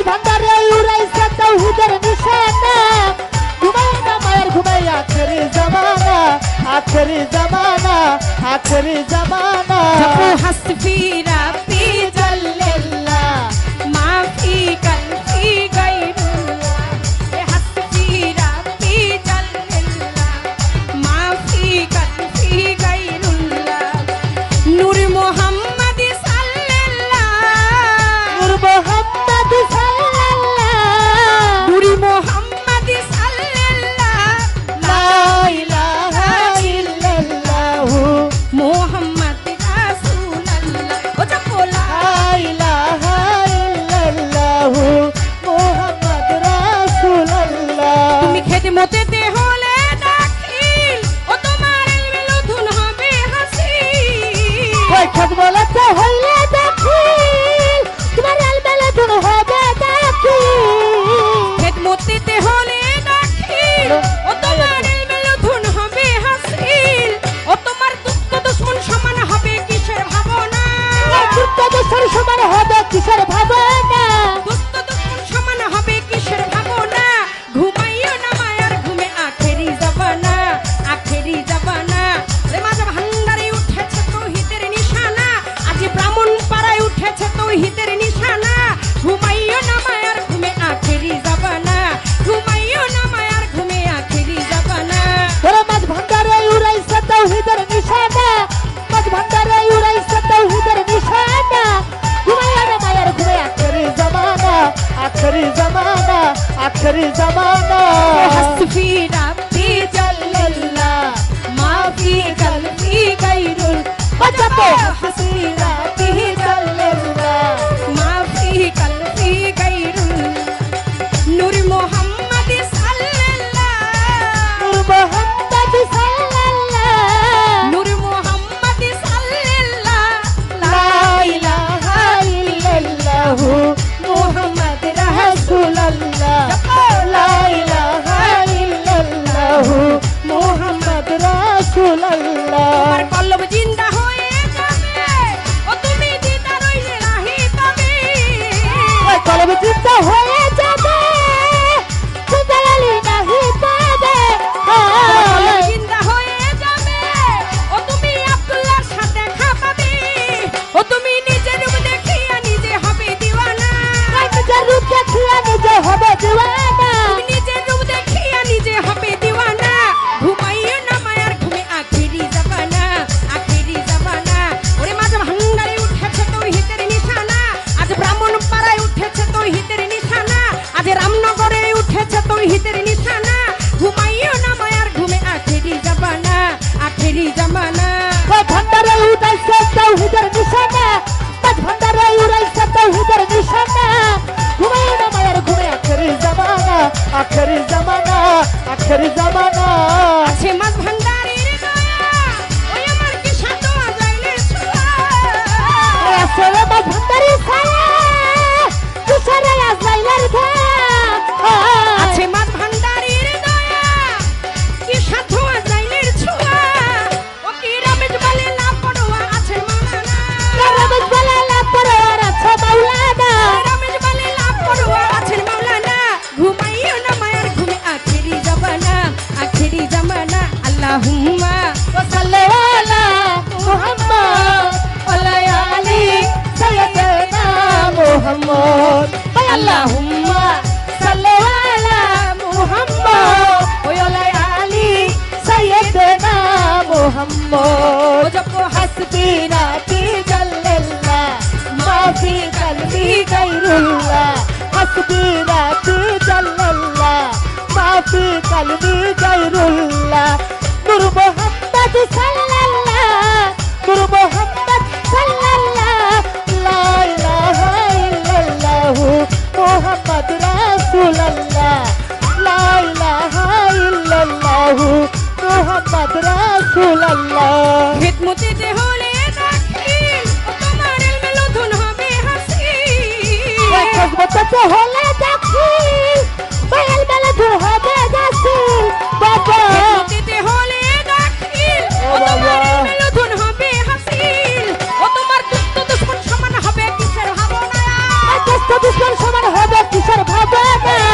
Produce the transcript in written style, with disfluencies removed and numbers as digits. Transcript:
ভান্ডারে উড়াইছে তাওহীদের নিশানা ঘুমায় না মায়ের ঘুমায় আখেরি জামানা আখেরি জামানা আখেরি জামানা जपो हस्बी रब्बी जल्लल्लाह माफी कल्बी गैरुल्लाह ये हस्बी रब्बी जल्लल्लाह माफी कल्बी गैरुल्लाह नूर मोहम्मद सल्लल्लाह নূর মোহাম্মদ সাল্লাল্লাহ नूर मोहम्मद सल्लल्लाह লা ইলাহা ইল্লাল্লাহু मोहम्मद रसूलल्लाह ओ जपो ला লা ইলাহা ইল্লাল্লাহু মুহাম্মদ রাসূলুল্লাহ তুমি খেদমতেতে হলে দাখিল ও তোমার ইলমে লুধুন হবে হাসিল ওই খেদমতে হইলে দাখিল তোমার আলবেলা দুন হবে দাখিল খেদমতেতে হলে দাখিল ও তোমার ইলমে লুধুন হবে হাসিল ও তোমার দুঃখ দুশ্মন সমান হবে কিসের ভাবনা যুদ্ধ দেশের সমান হবে কিসের ভাবনা দুঃখ দুশ্মন সমান হবে কিসের ভাবনা ঘুমাইও না মায়ার ঘুমে আখেরি জাবানা রে মাঝে ভান্ডারে উঠেছে তৌহিদের নিশানা আজ ব্রাহ্মণ পাড়ায় উঠেছে তৌহিদের নিশানা ঘুমাইও না মায়ার ঘুমে আখেরি জাবানা ঘুমাইও না মায়ার ঘুমে আখেরি জাবানা তোর মাঝ ভান্ডারে উড়াইছে তাওহীদের নিশানা মাঝ ভান্ডারে উড়াইছে তাওহীদের নিশানা ঘুমায় না মায়ের ঘুমে আখেরি জামানা আখেরি জামানা আখেরি জামানা হাসবি রাব্বি জাল্লাল্লাহ মাফি কলবি গায়রুল বাজাবো হাসবি রাব্বি জাল্লাল্লাহ মাফি কলবি গায়রুল নূর মোহাম্মদ সাল্লাল্লাহ নূর মোহাম্মদ সাল্লাল্লাহ নূর মোহাম্মদ সাল্লাল্লাহ লা ইলাহা ইল্লাল্লাহু মুহাম্মদ রাসূলুল্লাহ লা ইলাহা ইল্লাল্লাহু মুহাম্মদ রাসূলুল্লাহ তোমার কলব জিন্দা হয়ে যাবে ও তুমি দিদা রইলে রাহি পাবে ওই কলব চিন্তা হয়ে যাবে সুদালি নাহি পাবে কলব জিন্দা হয়ে যাবে ও তুমি আব্দুল্লাহর সাথে দেখা পাবে ও তুমি নিজের রূপ দেখিয়া নিজে হবে দিওয়ানা নিজের রূপ দেখিয়া নিজে হবে দিওয়ানা তুমি নিজের রূপ দেখিয়া নিজে হবে দিওয়ানা ঘুমাইও না মায়ার ঘুমে আখেরি জাবানা ওরে মাঝে ভান্ডারে উঠেছে তৌহিদের নিশানা আজ ব্রাহ্মণ পাড়ায় উঠেছে তৌহিদের নিশানা আজ রামনগরে উঠেছে তৌহিদের নিশানা ঘুমাইও না মায়ার ঘুমে আখেরি জাবানা ওই ভান্ডারে উড়াইছে তাওহীদের নিশানা মাঝ ভান্ডারে উড়াইছে তাওহীদের নিশানা ঘুমায় না মায়ের ঘুমে আখেরি জামানা আখেরি জামানা আখেরি জামানা আছে মাঝ ভান্ডারের দয়া ওই আমার কি সাত আজাইলের ছোঁয়া আসলে মাঝ ভান্ডারে ছায়া তুষারে আজরাইলের ঘোড়া আছে মাঝ ভান্ডারের দয়া কি সাধু আজাইলের ছোঁয়া ও কি রমেশ বলে না পড়ুয়া আছে মাওলানা রমেশ বলে না পড়ুয়ার আছে মাওলানা রমেশ বলে না পড়ুয়া আছে মাওলানা ঘুমাইও না মায়ার ঘুমে আখেরি জামানা আল্লাহুম্মা সাল্লি আলা মুহাম্মদ ওয়া আলি সাইয়্যিদিনা মুহাম্মদ আল্লাহুম্মা সাল্লি আলা মুহাম্মদ ওয়া আলি সাইয়্যিদিনা মুহাম্মদ জপো হাসবি রাব্বি জাল্লাল্লাহ মা ফি কলবি গায়রুল্লাহ হাসবি রাব্বি জাল্লাল্লাহ মা ফি কলবি গায়রুল্লাহ নূর মোহাম্মদ সাল্লাল্লাহ নূর মোহাম্মদ সাল্লাল্লাহ লা ইলাহা ইল্লাল্লাহু মুহাম্মদ রাসূলুল্লাহ লা ইলাহা ইল্লাল্লাহু মুহাম্মদ রাসূলুল্লাহ খিদমতে হলে দাখিল ও তোমার ইলমে লুধুন হবে হাসিল খিদমতে হলে দাখিল বাইল বেলা ধুর হবে দাখিল বাবা খিদমতে হলে দাখিল ও তোমার ইলমে লুধুন হবে হাসিল ও তোমার দুষ্ট দুশ্মন সমান হবে কিসের ভাবনা দুষ্ট দুশ্মন সমান হবে হবে না